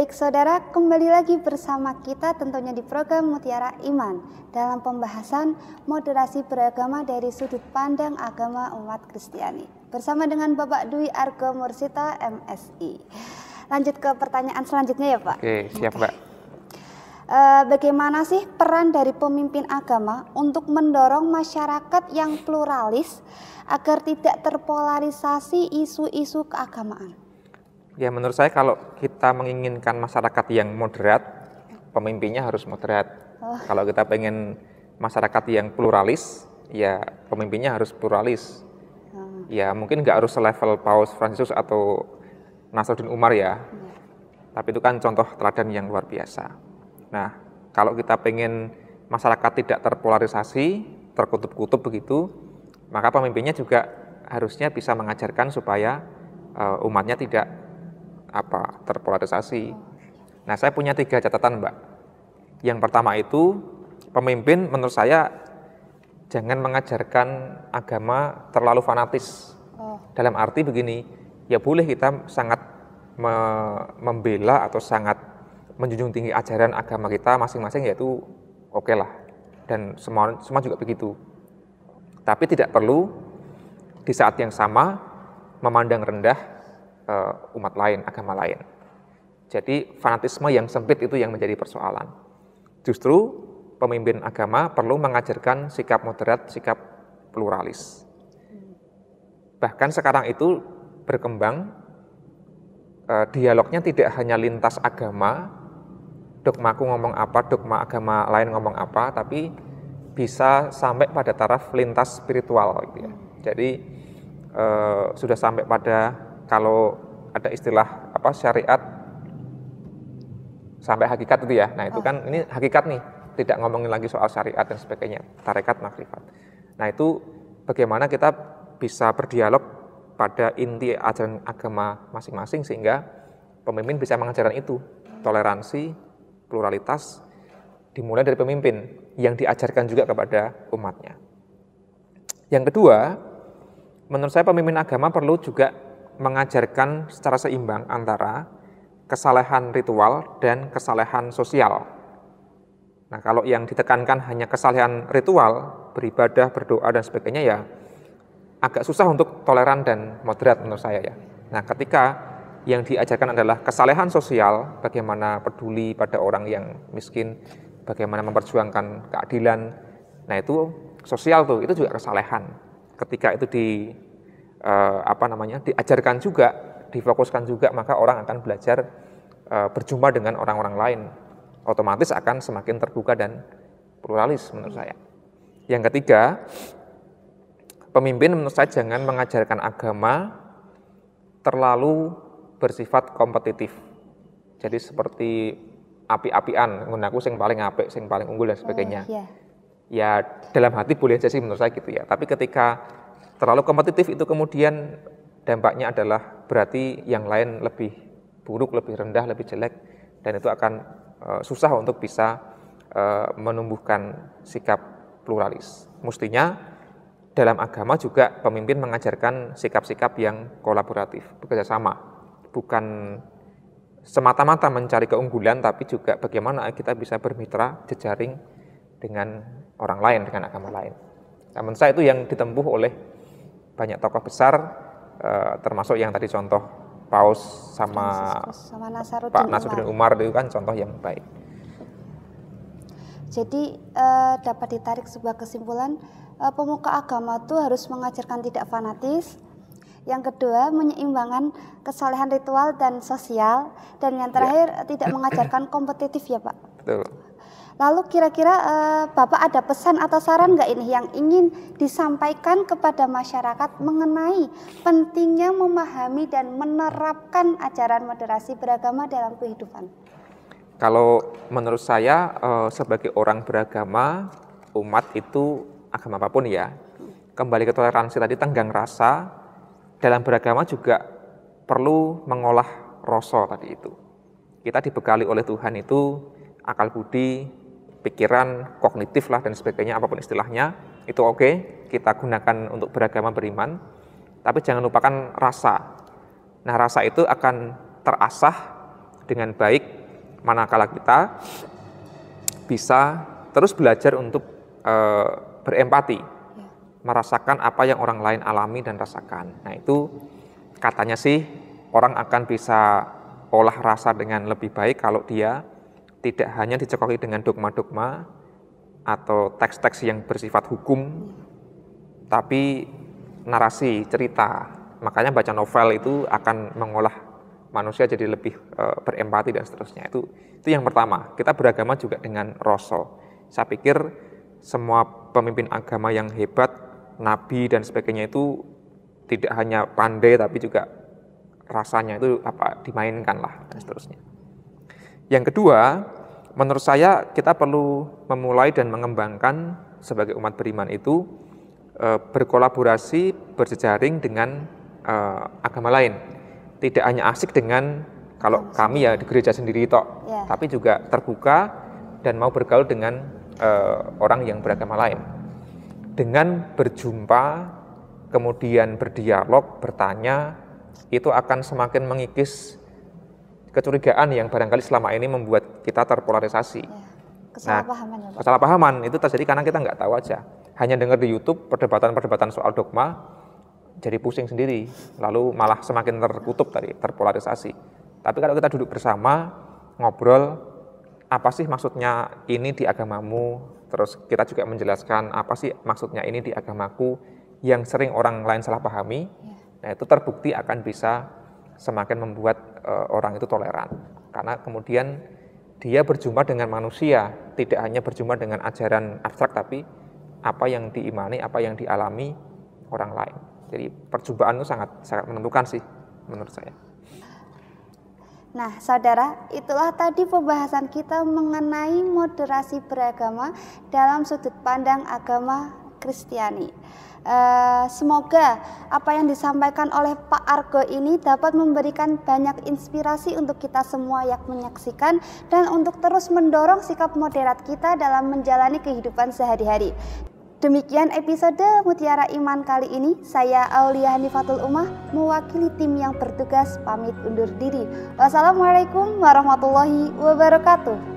Baik saudara, kembali lagi bersama kita tentunya di program Mutiara Iman dalam pembahasan moderasi beragama dari sudut pandang agama umat Kristiani bersama dengan Bapak Dwi Argo Mursita MSI. Lanjut ke pertanyaan selanjutnya ya Pak. Oke, siap Mbak. Bagaimana sih peran dari pemimpin agama untuk mendorong masyarakat yang pluralis agar tidak terpolarisasi isu-isu keagamaan? Ya, menurut saya kalau kita menginginkan masyarakat yang moderat, pemimpinnya harus moderat. Kalau kita pengen masyarakat yang pluralis, ya pemimpinnya harus pluralis. Ya mungkin nggak harus selevel Paus Fransiskus atau Nasruddin Umar ya. Tapi itu kan contoh teladan yang luar biasa. Nah, kalau kita pengen masyarakat tidak terpolarisasi, terkutub-kutub begitu, maka pemimpinnya juga harusnya bisa mengajarkan supaya umatnya tidak terpolarisasi. Nah, saya punya 3 catatan, Mbak. Yang pertama itu, pemimpin menurut saya jangan mengajarkan agama terlalu fanatis. Dalam arti begini, ya boleh kita sangat membela atau sangat menjunjung tinggi ajaran agama kita masing-masing, yaitu oke lah. Dan semua juga begitu. Tapi tidak perlu di saat yang sama memandang rendah umat lain, agama lain. Jadi fanatisme yang sempit itu yang menjadi persoalan. Justru pemimpin agama perlu mengajarkan sikap moderat, sikap pluralis. Bahkan sekarang itu berkembang dialognya tidak hanya lintas agama, dogmaku ngomong apa, dogma agama lain ngomong apa, tapi bisa sampai pada taraf lintas spiritual gitu ya. Jadi sudah sampai pada, kalau ada istilah syariat sampai hakikat itu ya. Nah, itu kan ini hakikat nih, tidak ngomongin lagi soal syariat dan sebagainya, tarekat, makrifat. Nah, itu bagaimana kita bisa berdialog pada inti ajaran agama masing-masing sehingga pemimpin bisa mengajarkan itu, toleransi, pluralitas dimulai dari pemimpin yang diajarkan juga kepada umatnya. Yang kedua, menurut saya pemimpin agama perlu juga mengajarkan secara seimbang antara kesalehan ritual dan kesalehan sosial. Nah, kalau yang ditekankan hanya kesalehan ritual, beribadah, berdoa, dan sebagainya, ya agak susah untuk toleran dan moderat menurut saya ya. Nah, ketika yang diajarkan adalah kesalehan sosial, bagaimana peduli pada orang yang miskin, bagaimana memperjuangkan keadilan, nah itu sosial tuh, itu juga kesalehan. Ketika itu diajarkan juga, difokuskan juga, maka orang akan belajar berjumpa dengan orang-orang lain, otomatis akan semakin terbuka dan pluralis menurut saya. Yang ketiga, pemimpin menurut saya jangan mengajarkan agama terlalu bersifat kompetitif. Jadi seperti api-apian, nggunaku sing paling apik, sing paling unggul dan sebagainya. Ya dalam hati boleh aja sih menurut saya gitu ya. Tapi ketika terlalu kompetitif itu kemudian dampaknya adalah berarti yang lain lebih buruk, lebih rendah, lebih jelek, dan itu akan susah untuk bisa menumbuhkan sikap pluralis. Mestinya dalam agama juga pemimpin mengajarkan sikap-sikap yang kolaboratif, bekerja sama, bukan semata-mata mencari keunggulan, tapi juga bagaimana kita bisa bermitra, jejaring dengan orang lain, dengan agama lain. Namun saya itu yang ditempuh oleh banyak tokoh besar, termasuk yang tadi contoh Paus sama Pak Nasruddin Umar itu kan contoh yang baik. Jadi dapat ditarik sebuah kesimpulan, pemuka agama itu harus mengajarkan tidak fanatis. Yang kedua, menyeimbangkan kesalehan ritual dan sosial. Dan yang terakhir, tidak mengajarkan kompetitif ya Pak. Betul. Lalu kira-kira Bapak ada pesan atau saran nggak ini yang ingin disampaikan kepada masyarakat mengenai pentingnya memahami dan menerapkan ajaran moderasi beragama dalam kehidupan? Kalau menurut saya sebagai orang beragama, umat itu agama apapun ya, kembali ke toleransi tadi, tenggang rasa, dalam beragama juga perlu mengolah rasa tadi itu. Kita dibekali oleh Tuhan itu akal budi, pikiran, kognitif lah dan sebagainya, apapun istilahnya, itu oke, kita gunakan untuk beragama, beriman, tapi jangan lupakan rasa. Nah, rasa itu akan terasah dengan baik manakala kita bisa terus belajar untuk berempati, merasakan apa yang orang lain alami dan rasakan. Nah itu katanya sih orang akan bisa olah rasa dengan lebih baik kalau dia tidak hanya dicekoki dengan dogma-dogma atau teks-teks yang bersifat hukum, tapi narasi, cerita. Makanya baca novel itu akan mengolah manusia jadi lebih berempati dan seterusnya. Itu yang pertama. Kita beragama juga dengan rasa. Saya pikir semua pemimpin agama yang hebat, nabi dan sebagainya itu tidak hanya pandai tapi juga rasanya itu dimainkan lah dan seterusnya. Yang kedua, menurut saya kita perlu memulai dan mengembangkan sebagai umat beriman itu berkolaborasi, berjejaring dengan agama lain. Tidak hanya asik dengan kalau kami ya di gereja sendiri tok, tapi juga terbuka dan mau bergaul dengan orang yang beragama lain. Dengan berjumpa, kemudian berdialog, bertanya, itu akan semakin mengikis kecurigaan yang barangkali selama ini membuat kita terpolarisasi. Kesalahpahaman. Nah, kesalahpahaman itu terjadi karena kita nggak tahu aja. Hanya dengar di YouTube perdebatan-perdebatan soal dogma, jadi pusing sendiri, lalu malah semakin terkutuk tadi, terpolarisasi. Tapi kalau kita duduk bersama, ngobrol, apa sih maksudnya ini di agamamu, terus kita juga menjelaskan apa sih maksudnya ini di agamaku, yang sering orang lain salah pahami, nah itu terbukti akan bisa semakin membuat orang itu toleran. Karena kemudian dia berjumpa dengan manusia, tidak hanya berjumpa dengan ajaran abstrak, tapi apa yang diimani, apa yang dialami orang lain. Jadi perjumpaan itu sangat menentukan sih menurut saya. Nah, saudara, itulah tadi pembahasan kita mengenai moderasi beragama dalam sudut pandang agama Kristiani. Semoga apa yang disampaikan oleh Pak Argo ini dapat memberikan banyak inspirasi untuk kita semua yang menyaksikan dan untuk terus mendorong sikap moderat kita dalam menjalani kehidupan sehari-hari. Demikian episode Mutiara Iman kali ini. Saya Aulia Hanifatul Umah mewakili tim yang bertugas pamit undur diri. Wassalamualaikum warahmatullahi wabarakatuh.